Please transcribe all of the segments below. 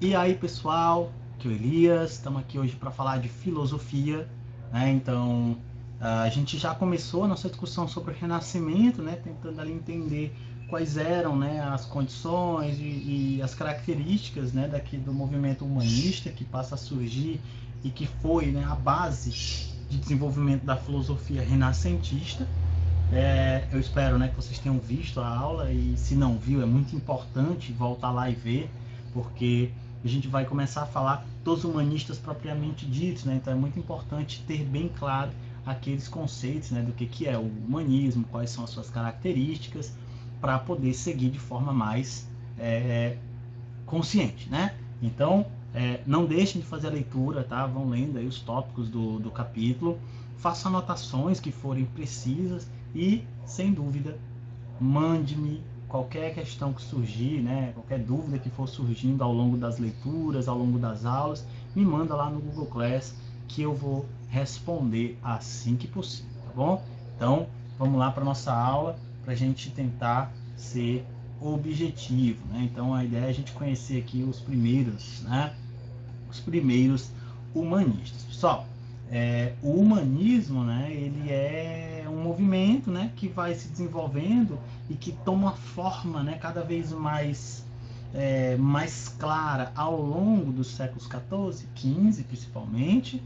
E aí, pessoal, aqui é o Elias, estamos aqui hoje para falar de filosofia, né? Então, a gente já começou a nossa discussão sobre o Renascimento, né? Tentando ali entender quais eram, né, as condições e as características, né, daqui do movimento humanista que passa a surgir e que foi, né, a base de desenvolvimento da filosofia renascentista. Eu espero, né, que vocês tenham visto a aula, e se não viu, é muito importante voltar lá e ver, porque a gente vai começar a falar dos humanistas propriamente ditos, né? Então é muito importante ter bem claro aqueles conceitos, né, do que é o humanismo, quais são as suas características, para poder seguir de forma mais consciente, né? Então, não deixem de fazer a leitura, tá? Vão lendo aí os tópicos do capítulo, façam anotações que forem precisas e, sem dúvida, mande-me qualquer questão que surgir, né? Qualquer dúvida que for surgindo ao longo das leituras, ao longo das aulas, me manda lá no Google Class que eu vou responder assim que possível, tá bom? Então, vamos lá para nossa aula para a gente tentar ser objetivo, né? Então, a ideia é a gente conhecer aqui os primeiros, né? Os primeiros humanistas. Pessoal, o humanismo, né, ele é um movimento, né, que vai se desenvolvendo e que toma forma, né, cada vez mais clara ao longo dos séculos XIV, XV principalmente,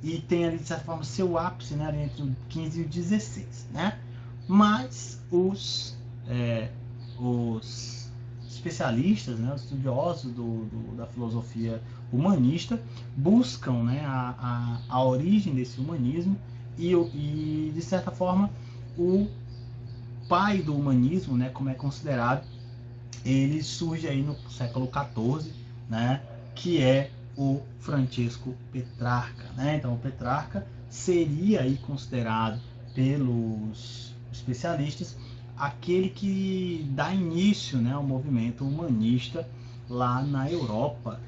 e tem ali, de certa forma, seu ápice, né, entre o 15 e o 16, né? Mas os especialistas, né, os estudiosos da filosofia humanista buscam, né, a origem desse humanismo e, de certa forma, o pai do humanismo, né, como é considerado, ele surge aí no século XIV, né, que é o Francisco Petrarca, né? Então, o Petrarca seria aí considerado pelos especialistas aquele que dá início, né, ao movimento humanista lá na Europa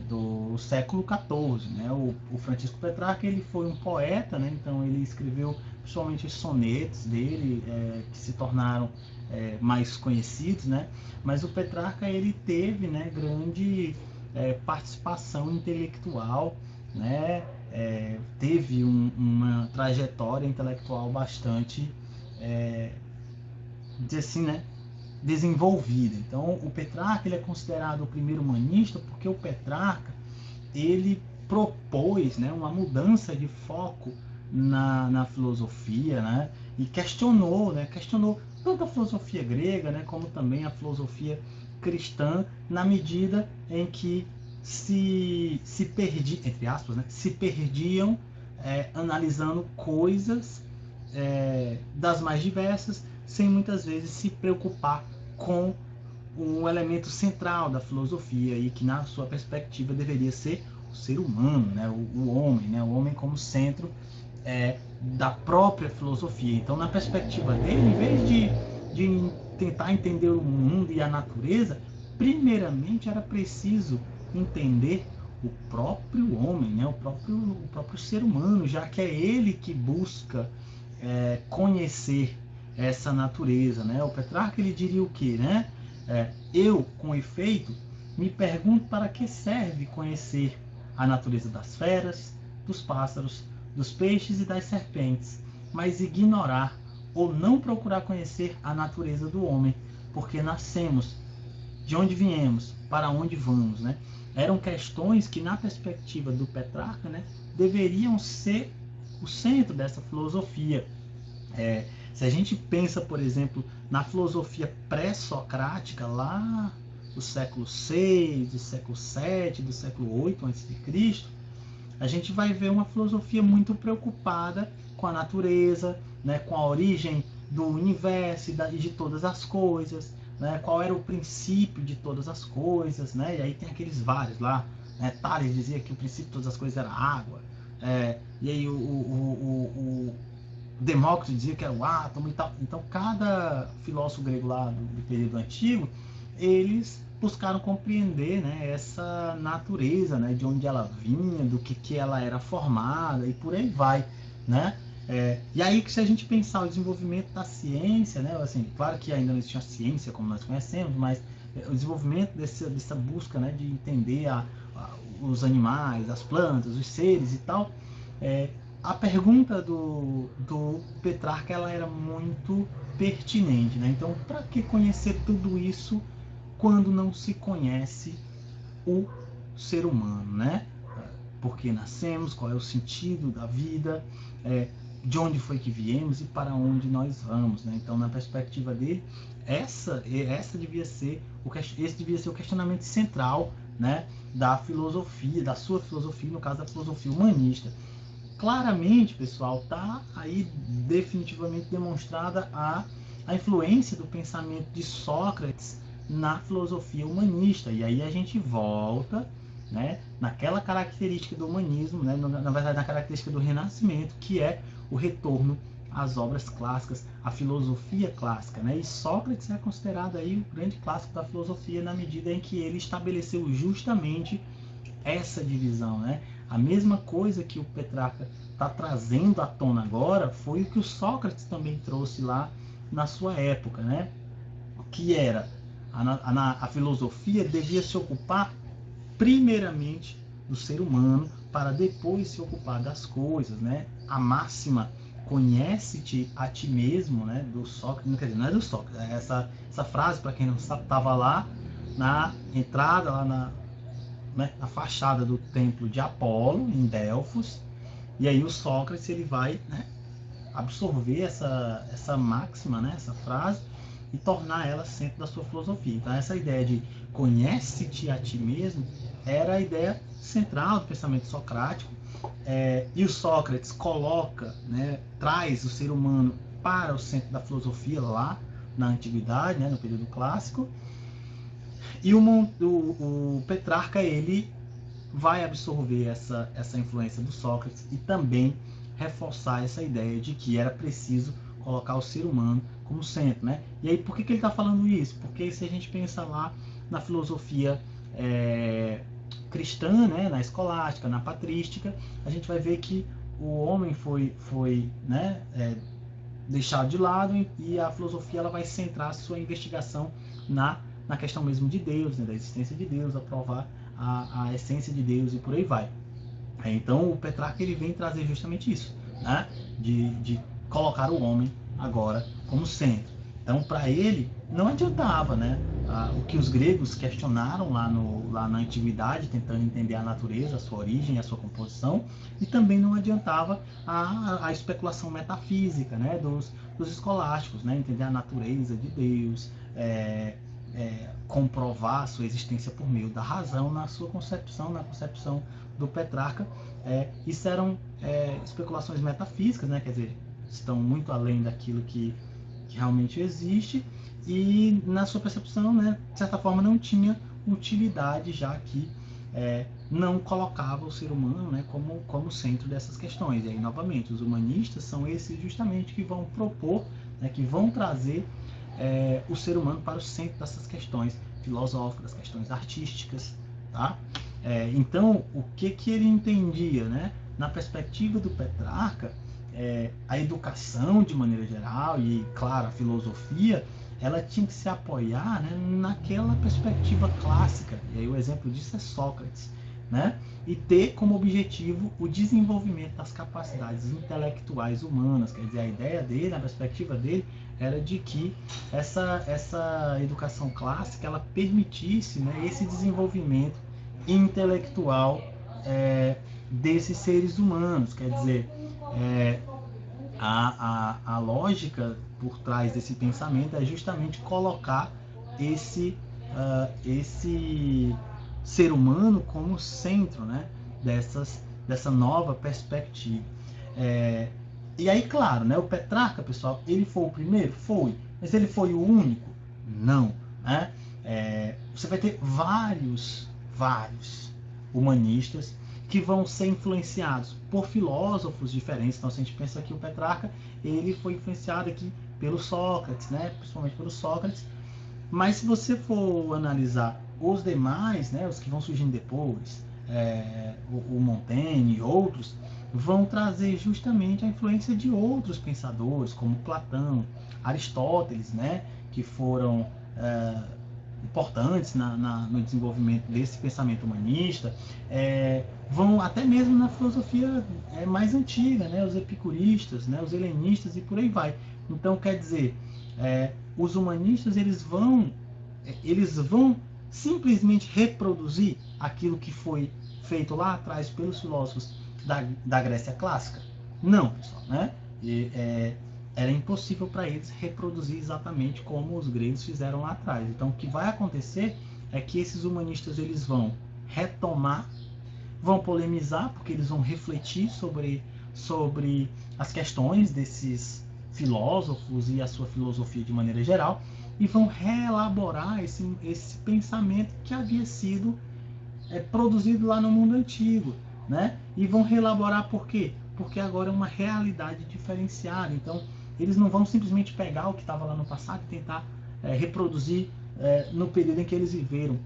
do século XIV, né? O Francisco Petrarca, ele foi um poeta, né? Então ele escreveu principalmente os sonetos dele, que se tornaram mais conhecidos, né? Mas o Petrarca, ele teve, né, grande participação intelectual, né? Teve uma trajetória intelectual bastante, dizer assim, né, desenvolvida. Então, o Petrarca, ele é considerado o primeiro humanista porque o Petrarca, ele propôs, né, uma mudança de foco na filosofia, né, e questionou tanto a filosofia grega, né, como também a filosofia cristã, na medida em que se perdiam, entre aspas, né, se perdiam analisando coisas das mais diversas, sem muitas vezes se preocupar com um elemento central da filosofia, e que, na sua perspectiva, deveria ser o ser humano, né? O homem como centro da própria filosofia. Então, na perspectiva dele, em vez de tentar entender o mundo e a natureza, primeiramente era preciso entender o próprio homem, né? O próprio ser humano, já que é ele que busca conhecer essa natureza, né? O Petrarca, ele diria o quê, né? Eu, com efeito, me pergunto para que serve conhecer a natureza das feras, dos pássaros, dos peixes e das serpentes, mas ignorar ou não procurar conhecer a natureza do homem, porque nascemos, de onde viemos, para onde vamos, né? Eram questões que, na perspectiva do Petrarca, né, deveriam ser o centro dessa filosofia. Se a gente pensa, por exemplo, na filosofia pré-socrática, lá do século VI, do século VII, do século VIII a.C., a gente vai ver uma filosofia muito preocupada com a natureza, né, com a origem do universo e de todas as coisas, né, qual era o princípio de todas as coisas, né, e aí tem aqueles vários lá, né, Tales dizia que o princípio de todas as coisas era água, e aí o Demócrito dizia que era o átomo e tal. Então, cada filósofo grego lá do período antigo, eles buscaram compreender, né, essa natureza, né, de onde ela vinha, do que ela era formada e por aí vai, né? E aí, que se a gente pensar o desenvolvimento da ciência, né, assim, claro que ainda não existia a ciência como nós conhecemos, mas o desenvolvimento dessa busca, né, de entender os animais, as plantas, os seres e tal, a pergunta do Petrarca ela era muito pertinente, né? Então, para que conhecer tudo isso quando não se conhece o ser humano, né? Por que nascemos, qual é o sentido da vida, de onde foi que viemos e para onde nós vamos, né? Então, na perspectiva dele, esse devia ser o questionamento central, né, da filosofia, da sua filosofia, no caso da filosofia humanista. Claramente, pessoal, está aí definitivamente demonstrada a influência do pensamento de Sócrates na filosofia humanista. E aí a gente volta, né, naquela característica do humanismo, né, na verdade na característica do Renascimento, que é o retorno às obras clássicas, à filosofia clássica, né? E Sócrates é considerado aí o grande clássico da filosofia na medida em que ele estabeleceu justamente essa divisão, né? A mesma coisa que o Petrarca está trazendo à tona agora foi o que o Sócrates também trouxe lá na sua época, né? Que era a filosofia devia se ocupar primeiramente do ser humano para depois se ocupar das coisas, né? A máxima conhece-te a ti mesmo, né? Do Sócrates, não, quer dizer, não é do Sócrates, essa frase, para quem não sabe, estava lá na entrada, lá na fachada do templo de Apolo, em Delfos, e aí o Sócrates ele vai, né, absorver essa máxima, né, essa frase, e tornar ela centro da sua filosofia. Então essa ideia de conhece-te a ti mesmo era a ideia central do pensamento socrático, e o Sócrates coloca, né, traz o ser humano para o centro da filosofia lá na antiguidade, né, no período clássico, e o Petrarca ele vai absorver essa influência do Sócrates e também reforçar essa ideia de que era preciso colocar o ser humano como centro, né? E aí por que ele está falando isso? Porque se a gente pensa lá na filosofia cristã, né, na escolástica, na patrística, a gente vai ver que o homem foi né, deixado de lado e a filosofia ela vai centrar sua investigação na questão mesmo de Deus, né, da existência de Deus, a provar a essência de Deus e por aí vai. Então o Petrarca ele vem trazer justamente isso, né? de colocar o homem agora como centro. Então para ele não adiantava, né? O que os gregos questionaram lá na antiguidade, tentando entender a natureza, a sua origem, a sua composição, e também não adiantava a especulação metafísica, né? dos escolásticos, né? Entender a natureza de Deus, comprovar a sua existência por meio da razão na sua concepção, na concepção do Petrarca. Isso eram especulações metafísicas, né? Quer dizer, estão muito além daquilo que realmente existe, e na sua percepção, né, de certa forma, não tinha utilidade, já que não colocava o ser humano, né, como centro dessas questões. E aí, novamente, os humanistas são esses justamente que vão propor, né, que vão trazer o ser humano para o centro dessas questões filosóficas, das questões artísticas, tá? Então, o que ele entendia, né? Na perspectiva do Petrarca, a educação de maneira geral e, claro, a filosofia, ela tinha que se apoiar, né, naquela perspectiva clássica, e aí o exemplo disso é Sócrates, né? E ter como objetivo o desenvolvimento das capacidades intelectuais humanas. Quer dizer, a ideia dele, a perspectiva dele, era de que essa educação clássica ela permitisse, né, esse desenvolvimento intelectual desses seres humanos. Quer dizer, a lógica por trás desse pensamento é justamente colocar esse ser humano como centro, né, dessa nova perspectiva. E aí, claro, né, o Petrarca, pessoal, ele foi o primeiro? Foi. Mas ele foi o único? Não. Né? Você vai ter vários humanistas que vão ser influenciados por filósofos diferentes. Então, se a gente pensa que o Petrarca ele foi influenciado aqui pelo Sócrates, né? Principalmente pelo Sócrates. Mas se você for analisar os demais, né, os que vão surgindo depois, o Montaigne e outros, vão trazer justamente a influência de outros pensadores, como Platão, Aristóteles, né, que foram importantes no desenvolvimento desse pensamento humanista, vão até mesmo na filosofia mais antiga, né? Os epicuristas, né? Os helenistas e por aí vai. Então, quer dizer, os humanistas eles vão simplesmente reproduzir aquilo que foi feito lá atrás pelos filósofos da Grécia clássica? Não, pessoal, né? Era impossível para eles reproduzir exatamente como os gregos fizeram lá atrás. Então, o que vai acontecer é que esses humanistas eles vão retomar, vão polemizar, porque eles vão refletir sobre as questões desses filósofos e a sua filosofia de maneira geral, e vão reelaborar esse pensamento que havia sido produzido lá no mundo antigo, né? E vão reelaborar por quê? Porque agora é uma realidade diferenciada. Então, eles não vão simplesmente pegar o que estava lá no passado e tentar reproduzir no período em que eles viveram,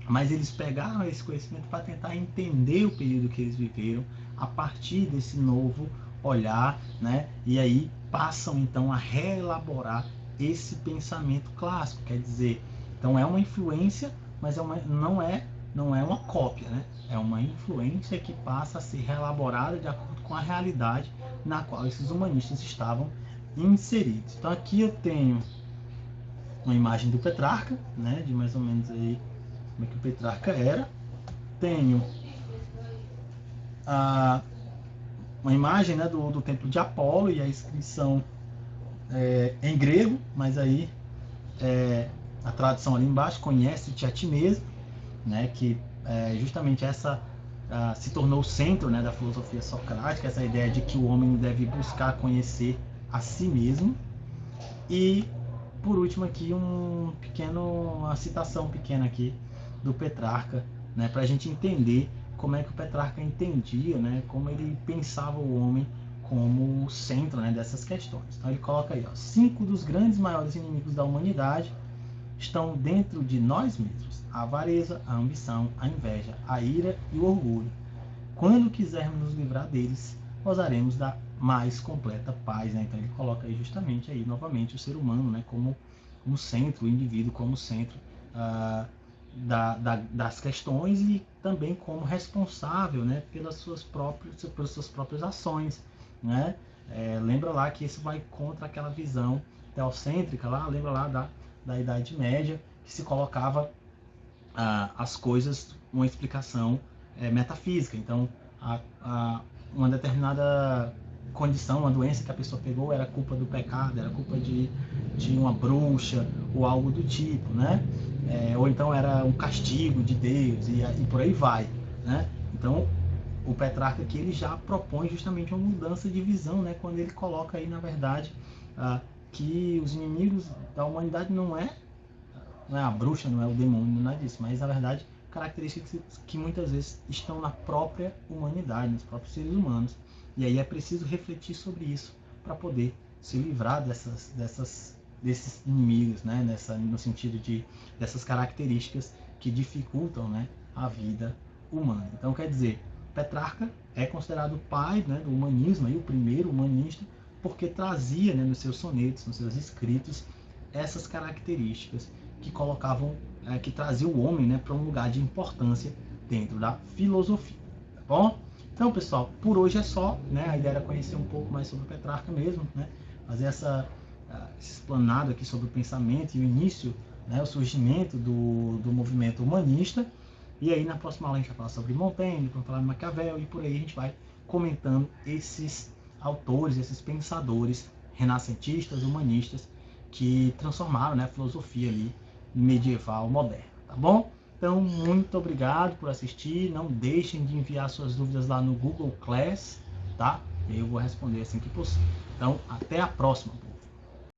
mas eles pegaram esse conhecimento para tentar entender o período que eles viveram a partir desse novo olhar, né? E aí passam então a reelaborar esse pensamento clássico, quer dizer, então é uma influência, mas não é uma cópia, né? É uma influência que passa a ser reelaborada de acordo com a realidade na qual esses humanistas estavam inseridos. Então aqui eu tenho uma imagem do Petrarca, né? De mais ou menos aí como é que o Petrarca era. Tenho uma imagem, né, do templo de Apolo e a inscrição em grego, mas aí a tradução ali embaixo, conhece-te a ti mesmo, né, que justamente essa se tornou o centro, né, da filosofia socrática, essa ideia de que o homem deve buscar conhecer a si mesmo. E por último aqui uma citação pequena aqui do Petrarca, né, para a gente entender como é que o Petrarca entendia, né, como ele pensava o homem como o centro, né, dessas questões. Então ele coloca aí, 5 dos grandes maiores inimigos da humanidade estão dentro de nós mesmos: a avareza, a ambição, a inveja, a ira e o orgulho. Quando quisermos nos livrar deles, gozaremos da mais completa paz, né? Então ele coloca aí justamente aí novamente o ser humano, né, como centro, o indivíduo como centro das questões e também como responsável, né, pelas suas próprias ações, né? Lembra lá que isso vai contra aquela visão teocêntrica lá, lembra lá da Idade Média, que se colocava as coisas uma explicação metafísica. Então, uma determinada condição, uma doença que a pessoa pegou era culpa do pecado, era culpa de uma bruxa ou algo do tipo, né? Ou então era um castigo de Deus e por aí vai, né? Então, o Petrarca aqui ele já propõe justamente uma mudança de visão, né? Quando ele coloca aí, na verdade, que os inimigos da humanidade não é a bruxa, não é o demônio, nada disso, mas na verdade características que muitas vezes estão na própria humanidade, nos próprios seres humanos. E aí é preciso refletir sobre isso para poder se livrar desses inimigos, né? No sentido dessas características que dificultam, né, a vida humana. Então, quer dizer, Petrarca é considerado o pai, né, do humanismo, aí, o primeiro humanista, porque trazia, né, nos seus sonetos, nos seus escritos, essas características que colocavam, que traziam o homem, né, para um lugar de importância dentro da filosofia, tá bom? Então, pessoal, por hoje é só, né? A ideia era conhecer um pouco mais sobre o Petrarca mesmo, né? Fazer esse explanado aqui sobre o pensamento e o início, né, o surgimento do movimento humanista. E aí na próxima aula a gente vai falar sobre Montaigne, vamos falar de Maquiavel e por aí a gente vai comentando esses autores, esses pensadores renascentistas, humanistas, que transformaram, né, a filosofia ali medieval moderna, tá bom? Então, muito obrigado por assistir. Não deixem de enviar suas dúvidas lá no Google Class, tá? Eu vou responder assim que possível. Então, até a próxima.